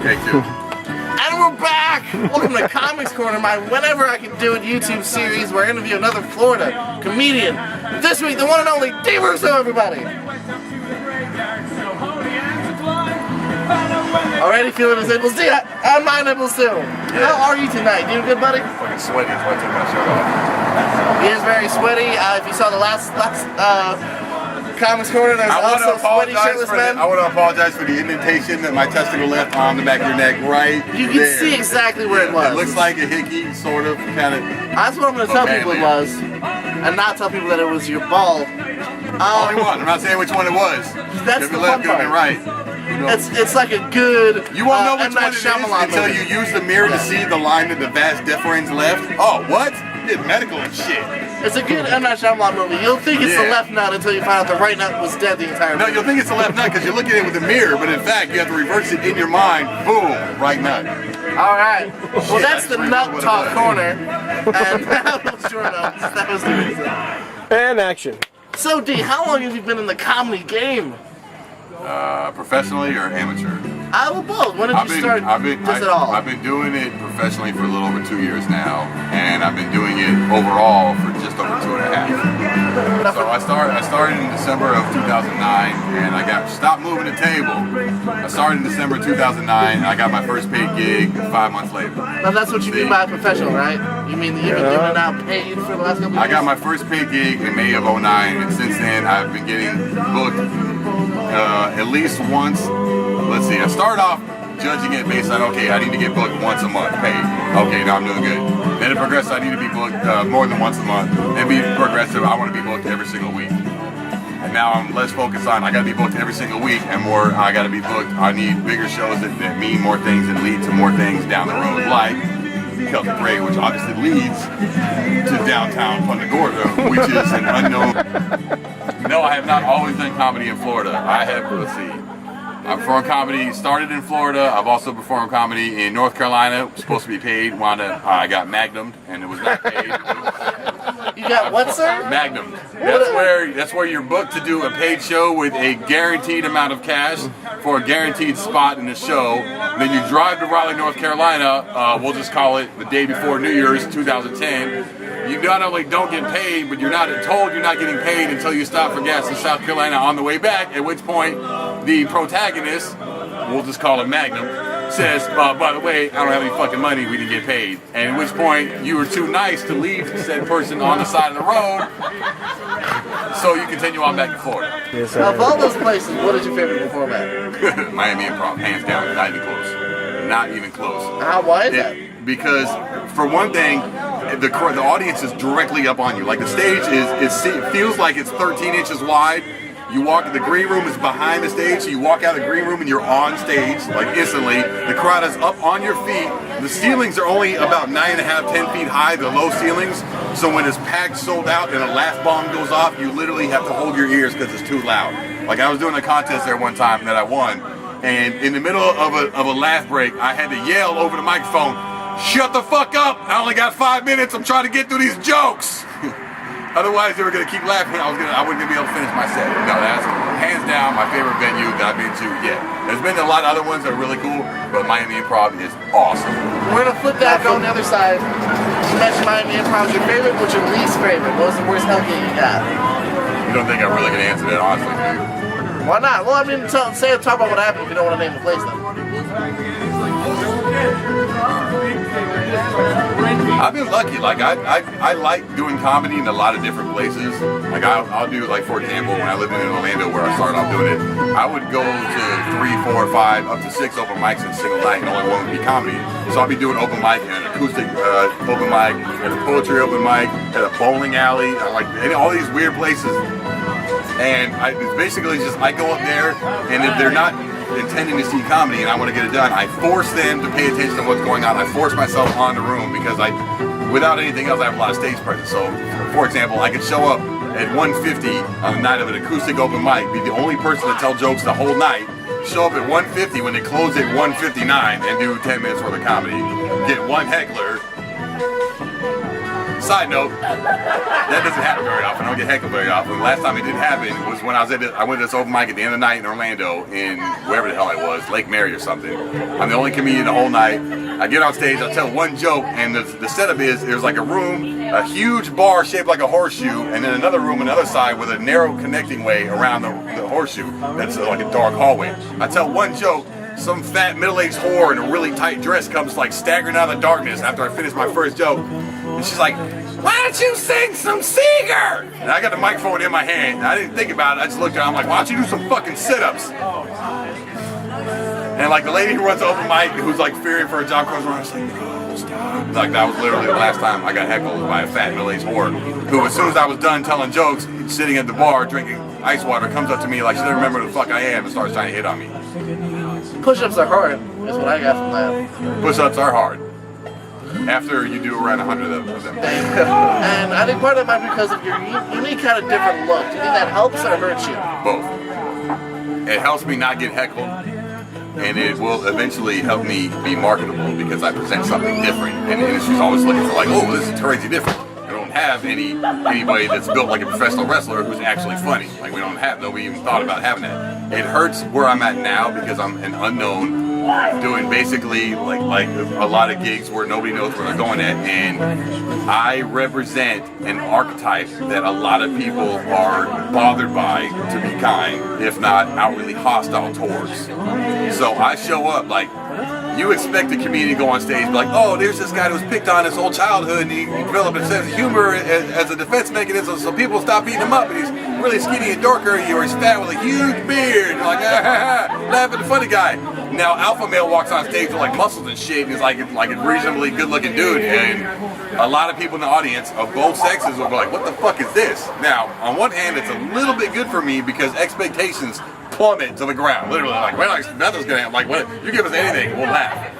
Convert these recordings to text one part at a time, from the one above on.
Take two. And we're back! Welcome to Comics Corner, my whenever I can do it YouTube series where I interview another Florida comedian. This week, the one and only D. Russo, everybody! Already feeling his nipples? D, on my nipples too. Yeah. How are you tonight? You good, buddy? Fucking sweaty, that's why I took my shirt off. He is very sweaty. If you saw the last Comics Corner, there's also sweaty shirtless men. I want to apologize for the indentation that my testicle left on the back of your neck right You can see exactly where it was. It looks like a hickey, sort of, kind of. That's what I'm going to tell people it was, and not tell people that it was your ball. Only one. I'm not saying which one it was. That's the fun part. Right. You know, it's like a good. You won't know which one it is until you use the mirror to see the line that the vas deferens left. Oh, what? You did medical and shit. It's a good M. Night Shyamalan movie. You'll think it's the left nut until you find out the right nut was dead the entire movie. No, you'll think it's the left nut because you're looking at it with the mirror, but in fact, you have to reverse it in your mind. Boom, right nut. All right. Well, that's the Nut Talk Corner. And that was your notes. That was the reason. And action. So, D, how long have you been in the comedy game? Professionally or amateur? Well, both. When did you start this at all? I've been doing it professionally for a little over 2 years now, and I've been doing it overall for just over 2.5. So I started in December of 2009, and I stopped moving the table. I started in December 2009, and I got my first paid gig 5 months later. Now that's what you mean by professional, right? You mean you've been doing it now paid for the last couple of years? I got my first paid gig in May of 2009, and since then I've been getting booked at least once. Let's see, I started off judging it based on, okay, I need to get booked once a month, paid. Okay, now I'm doing good. Then it progressed, I need to be booked more than once a month. Then be progressive, I want to be booked every single week. And now I'm less focused on, I got to be booked every single week, and more, I got to be booked, I need bigger shows that mean more things and lead to more things down the road, like Celtic Parade, which obviously leads to downtown Punta Gorda, which is an unknown. No, I have not always done comedy in Florida. I have, let's see. I've performed comedy, started in Florida. I've also performed comedy in North Carolina. Was supposed to be paid. I got magnumed, and it was not paid. You got what, sir? Magnumed. That's where you're booked to do a paid show with a guaranteed amount of cash for a guaranteed spot in the show. Then you drive to Raleigh, North Carolina. We'll just call it the day before New Year's 2010. You not only don't get paid, but you're not told you're not getting paid until you stop for gas in South Carolina on the way back, at which point the protagonist, we'll just call him Magnum, says, by the way, I don't have any fucking money, we didn't get paid. And at which point you were too nice to leave said person on the side of the road, so you continue on back to Florida. Yes, now, of all those places, what is your favorite performance? Miami Improv, hands down, not even close. Not even close. Why is that? Because, for one thing, the audience is directly up on you. Like the stage it feels like it's 13 inches wide. You walk, the green room is behind the stage, so you walk out of the green room and you're on stage, like instantly. The crowd is up on your feet. The ceilings are only about 9.5, 10 feet high, the low ceilings. So when it's packed, sold out, and a laugh bomb goes off, you literally have to hold your ears because it's too loud. Like I was doing a contest there one time that I won, and in the middle of a laugh break, I had to yell over the microphone, "Shut the fuck up! I only got 5 minutes. I'm trying to get through these jokes." Otherwise, they were gonna keep laughing. I wasn't gonna be able to finish my set. No, that's hands down my favorite venue that I've been to yet. There's been a lot of other ones that are really cool, but Miami Improv is awesome. We're gonna flip that on the other side. You mentioned Miami Improv. Your favorite? What's your least favorite? What was the worst hell gig you got? You don't think I'm really gonna answer that honestly, do you? Why not? Well, I mean, talk about what happened if you don't want to name the place, though. I've been lucky. Like I like doing comedy in a lot of different places. Like I'll do, like, for example, when I lived in Orlando where I started off doing it, I would go to 3, 4, 5, up to 6 open mics in a single night, and only one would be comedy. So I'll be doing open mic and an acoustic open mic, and a poetry open mic, at a bowling alley, like all these weird places. And it's basically just I go up there, and if they're not intending to see comedy and I want to get it done, I force them to pay attention to what's going on. I force myself on the room because without anything else, I have a lot of stage presence. So, for example, I could show up at 1:50 on the night of an acoustic open mic, be the only person to tell jokes the whole night, show up at 1:50 when they close at 1:59 and do 10 minutes worth of comedy, get one heckler, Side note, that doesn't happen very often. I don't get heckled very often. The last time it did happen was when I went to this open mic at the end of the night in Orlando, in wherever the hell I was, Lake Mary or something. I'm the only comedian the whole night. I get on stage, I tell one joke, and the setup is there's like a room, a huge bar shaped like a horseshoe, and then another room on the other side with a narrow connecting way around the horseshoe. That's like a dark hallway. I tell one joke. Some fat middle-aged whore in a really tight dress comes like staggering out of the darkness after I finish my first joke. And she's like, "Why don't you sing some Seeger?" And I got the microphone in my hand. And I didn't think about it. I just looked at her. I'm like, "Why don't you do some fucking sit-ups?" And like the lady who runs the open mic, who's like fearing for a job, comes around. She's like, "Oh, stop." Like that was literally the last time I got heckled by a fat middle-aged whore who, as soon as I was done telling jokes, sitting at the bar drinking ice water, comes up to me like she doesn't remember who the fuck I am and starts trying to hit on me. Push-ups are hard, is what I got from that. Push-ups are hard. After you do around 100 of them. And I think part of that might be because of your unique kind of different look. Do you think that helps or hurts you? Both. It helps me not get heckled, and it will eventually help me be marketable because I present something different. And the industry's always looking for like, oh, this is crazy different. I don't have anybody that's built like a professional wrestler who's actually funny. Like nobody even thought about having that. It hurts where I'm at now because I'm an unknown, doing basically like a lot of gigs where nobody knows where they're going at, and I represent an archetype that a lot of people are bothered by, to be kind, if not outwardly hostile towards. So I show up like, you expect a comedian to go on stage and be like, oh, there's this guy that was picked on his whole childhood and he developed a sense of humor as a defense mechanism so people stop beating him up, and he's really skinny and darker, or he's fat with a huge beard. You're like, laugh at the funny guy. Now alpha male walks on stage with like muscles and shit, and he's like a reasonably good looking dude, and a lot of people in the audience of both sexes will be like, what the fuck is this? Now, on one hand, it's a little bit good for me because expectations plummet to the ground. Literally, like, well, nothing's gonna happen. Like, what? You give us anything, we'll laugh.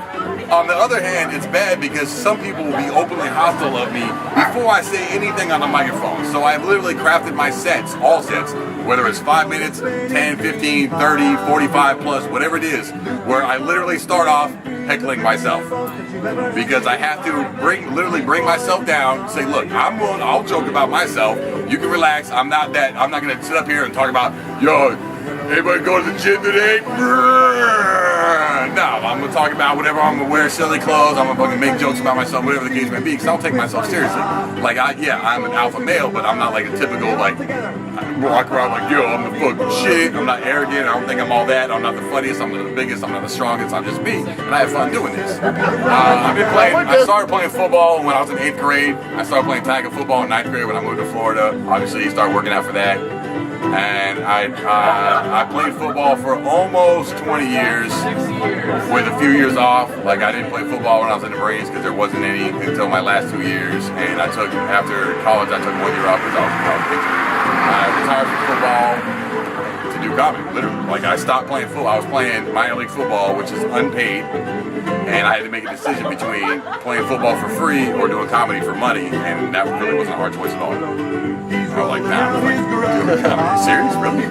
On the other hand, it's bad because some people will be openly hostile of me before I say anything on the microphone. So I've literally crafted my sets, all sets, whether it's 5 minutes, 10, 15, 30, 45 plus, whatever it is, where I literally start off heckling myself. Because I have to literally bring myself down, say, look, I'll joke about myself. You can relax. I'm not gonna sit up here and talk about, yo, anybody go to the gym today? No, I'm gonna talk about whatever. I'm gonna wear silly clothes. I'm gonna fucking make jokes about myself, whatever the case may be. Because I don't take myself seriously. Like, I'm an alpha male, but I'm not like a typical like I walk around like, yo, I'm the fucking shit. I'm not arrogant. I don't think I'm all that. I'm not the funniest. I'm not the biggest. I'm not the strongest. I'm just me, and I have fun doing this. I started playing football when I was in 8th grade. I started playing tackle football in 9th grade when I moved to Florida. Obviously, started working out for that. And I played football for almost 20 years, with a few years off. Like, I didn't play football when I was in the Marines because there wasn't any until my last 2 years. And after college, I took 1 year off because I was in college. I retired from football to do comedy, literally. Like, I stopped playing football. I was playing minor league football, which is unpaid. And I had to make a decision between playing football for free or doing comedy for money. And that really wasn't a hard choice at all. I was like, nah, I'm like, doing comedy? Serious? Really?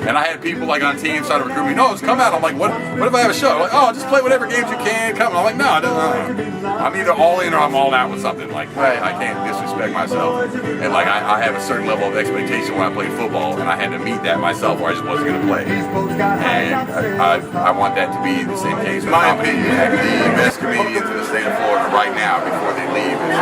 And I had people like on teams trying to recruit me. No, just come out. I'm like, what if I have a show? I'm like, oh, just play whatever games you can. Come. I'm like, no, I'm either all in or I'm all out with something. Like, I can't disrespect myself. And like, I have a certain level of expectation when I play football, and I had to meet that myself, or I just wasn't going to play. And I want that to be the same case. In my opinion, the best comedians in the state of Florida right now, before they leave, is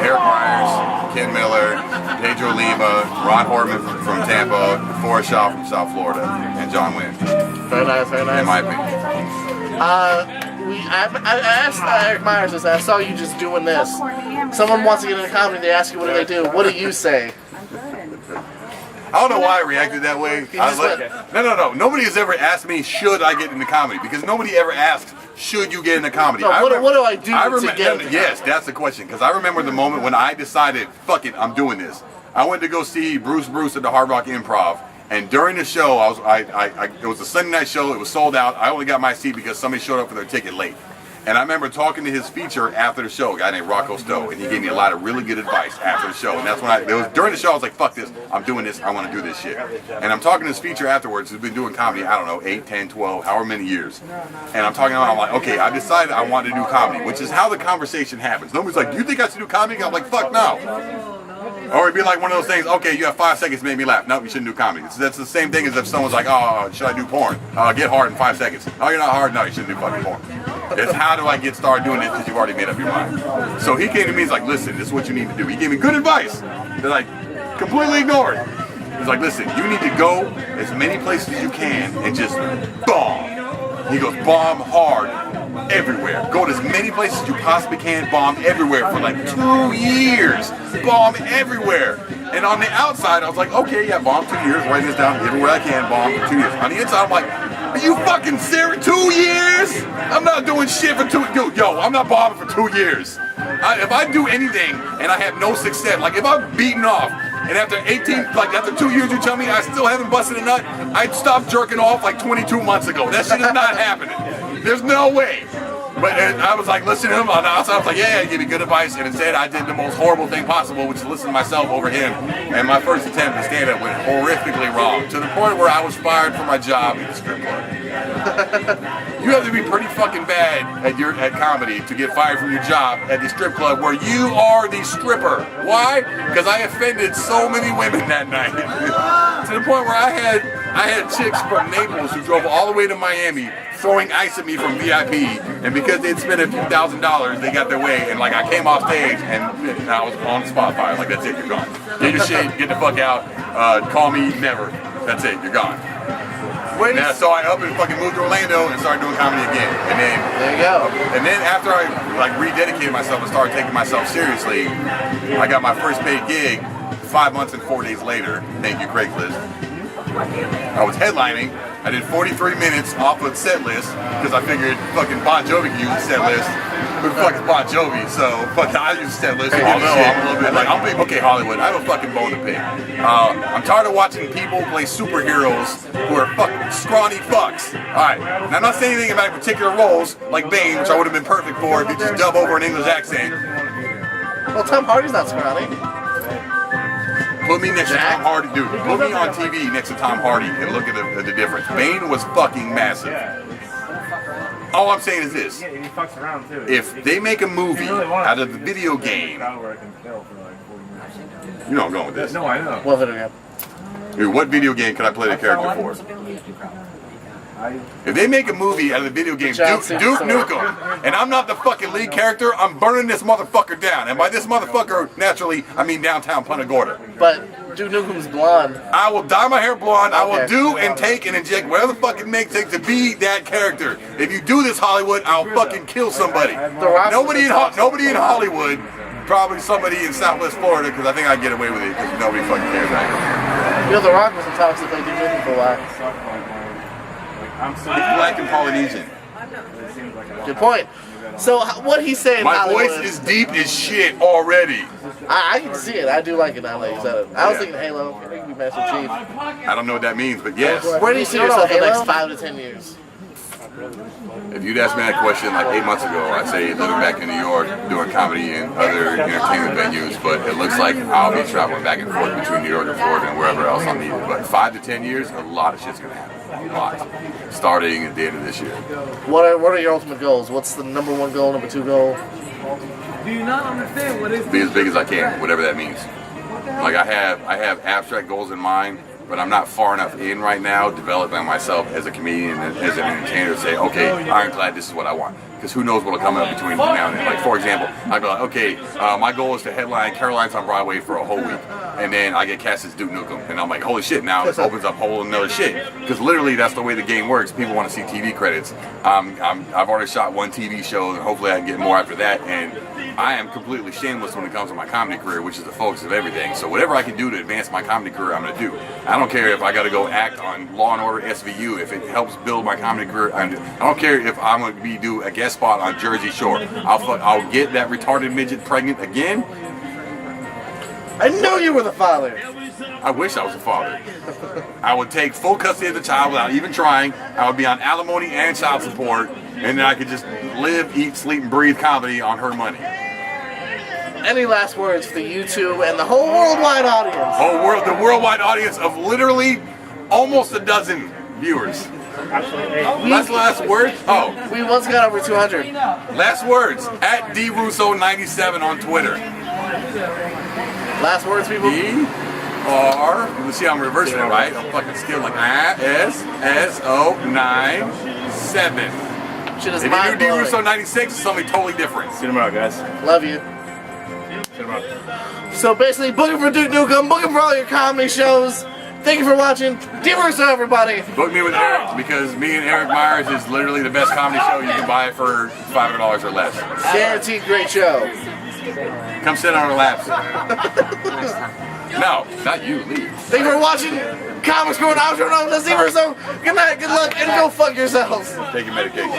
Eric Myers, Ken Miller, Pedro Lima, Ron Hortman from Tampa, Forrest Shaw from South Florida, and John Wynn. Very nice, very nice. In my opinion. I asked Eric Myers this. I saw you just doing this. Someone wants to get into comedy. They ask you, what do they do? What do you say? I don't know why I reacted that way. No. Nobody has ever asked me, should I get into comedy? Because nobody ever asks, should you get into comedy? No, what do I do to get into Yes, that's the question. Because I remember the moment when I decided, fuck it, I'm doing this. I went to go see Bruce at the Hard Rock Improv. And during the show, it was a Sunday night show. It was sold out. I only got my seat because somebody showed up for their ticket late. And I remember talking to his feature after the show, a guy named Rocco Stowe, and he gave me a lot of really good advice after the show. And that's when during the show, I was like, fuck this, I'm doing this, I want to do this shit. And I'm talking to his feature afterwards, who's been doing comedy, I don't know, 8, 10, 12, however many years. And I'm talking about, I'm like, okay, I decided I want to do comedy, which is how the conversation happens. Nobody's like, do you think I should do comedy? I'm like, fuck no. Or it'd be like one of those things, okay, you have 5 seconds to make me laugh. No, you shouldn't do comedy. That's the same thing as if someone's like, oh, should I do porn? Get hard in 5 seconds. Oh, you're not hard? No, you shouldn't do fucking porn. It's how do I get started doing it because you've already made up your mind. So he came to me, he's like, listen, this is what you need to do. He gave me good advice that I completely ignored. He's like, listen, you need to go as many places as you can and just bomb. He goes, bomb hard everywhere. Go to as many places as you possibly can, bomb everywhere for like 2 years. Bomb everywhere. And on the outside, I was like, okay, yeah, bomb 2 years, writing this down everywhere I can, bomb for 2 years. On the inside, I'm like, are you fucking serious? 2 years? I'm not doing shit for 2 years. Dude, yo, I'm not bombing for 2 years. If I do anything and I have no success, like if I'm beaten off, and after 2 years you tell me I still haven't busted a nut, I'd stop jerking off like 22 months ago. That shit is not happening. There's no way. But I was like, listen to him on the outside. I was like, yeah, he gave me good advice. And instead, I did the most horrible thing possible, which is listen to myself over him. And my first attempt at stand-up went horrifically wrong, to the point where I was fired from my job at the strip club. You have to be pretty fucking bad at comedy to get fired from your job at the strip club where you are the stripper. Why? Because I offended so many women that night. To the point where I had chicks from Naples who drove all the way to Miami throwing ice at me from VIP, and because they'd spent a few $1,000s, they got their way, and like I came off stage and I was on the spot fire. Like, that's it, you're gone. Get your shit, get the fuck out, call me never. That's it, you're gone. So I up and fucking moved to Orlando and started doing comedy again. And then there you go. And then after I like rededicated myself and started taking myself seriously, I got my first paid gig 5 months and 4 days later. Thank you, Craigslist. I was headlining. I did 43 minutes off of set list because I figured fucking Bon Jovi could use the set list. Who the fuck is Bon Jovi? So fuck, I use the set list. I'm a little bit like, I'm big, okay, Hollywood. I have a fucking bone to pick. I'm tired of watching people play superheroes who are fucking scrawny fucks. Alright, and I'm not saying anything about particular roles like Bane, which I would have been perfect for if you just dub over an English accent. Well, Tom Hardy's not scrawny. Put me next to Tom Hardy, dude. Put me on TV next to Tom Hardy and look at the difference. Bane was fucking massive. All I'm saying is this: if they make a movie out of the video game, you know I'm going with this. No, I know. What video game? Dude, what video game can I play the character for? If they make a movie out of the video game Duke Nukem, and I'm not the fucking lead character, I'm burning this motherfucker down. And by this motherfucker, naturally, I mean downtown Punta Gorda. But Duke Nukem's blonde. I will dye my hair blonde. Okay. I will do and take and inject whatever the fuck it makes take to be that character. If you do this, Hollywood, I'll fucking kill somebody. Nobody in Hollywood, probably somebody in Southwest Florida, because I think I get away with it because nobody fucking cares out here. You know, The Rock was in talks to play Duke Nukem for a while. It's black and Polynesian. Good point. So what he's saying, my Hollywood, voice is deep as shit already. I can see it. I do like it now that you said it. I was thinking Halo. You can be Master Chief. I don't know what that means, but yes. Where do you see yourself in the next 5 to 10 years? If you'd asked me that question like 8 months ago, I'd say living back in New York, doing comedy and other entertainment venues, but it looks like I'll be traveling back and forth between New York and Florida and wherever else I'm needed. But 5 to 10 years, a lot of shit's gonna happen. A lot. Starting at the end of this year. What are your ultimate goals? What's the number 1 goal, number 2 goal? Do you not understand what is be as big as I can, whatever that means. Like I have abstract goals in mind, but I'm not far enough in right now developing myself as a comedian and as an entertainer to say, okay, ironclad, this is what I want. Because who knows what'll come up between now and then. Like, for example, I'd be like, okay, my goal is to headline Caroline's on Broadway for a whole week. And then I get cast as Duke Nukem. And I'm like, holy shit, now this opens up whole another shit. Because literally, that's the way the game works. People want to see TV credits. I've already shot 1 TV show, and hopefully I can get more after that. And I am completely shameless when it comes to my comedy career, which is the focus of everything. So whatever I can do to advance my comedy career, I'm going to do. I don't care if I got to go act on Law & Order SVU. If it helps build my comedy career, I don't care if I'm going to do a guest spot on Jersey Shore. I'll get that retarded midget pregnant again. I know you were the father. I wish I was a father. I would take full custody of the child without even trying. I would be on alimony and child support, and then I could just live, eat, sleep, and breathe comedy on her money. Any last words for the YouTube and the whole worldwide audience? The worldwide audience of literally almost a dozen viewers. Last words? Oh. We once got over 200. Last words, at DRusso97 on Twitter. Last words, people? You see I'm reversing it, right? I'm fucking skilled like SSO97. Shit is If you do DRusso96, it's something totally different. See you tomorrow, guys. Love you. See you tomorrow. So basically, booking for Duke Nukem, booking for all your comedy shows. Thank you for watching. DRusso, everybody. Book me with Eric, because me and Eric Myers is literally the best comedy show. You can buy it for $500 or less. Guaranteed great show. Come sit on our laps. No, not you. Leave. Thank you for watching Comics Going Outro. That's DRusso. Good night, good luck, and go fuck yourselves. Take your medication.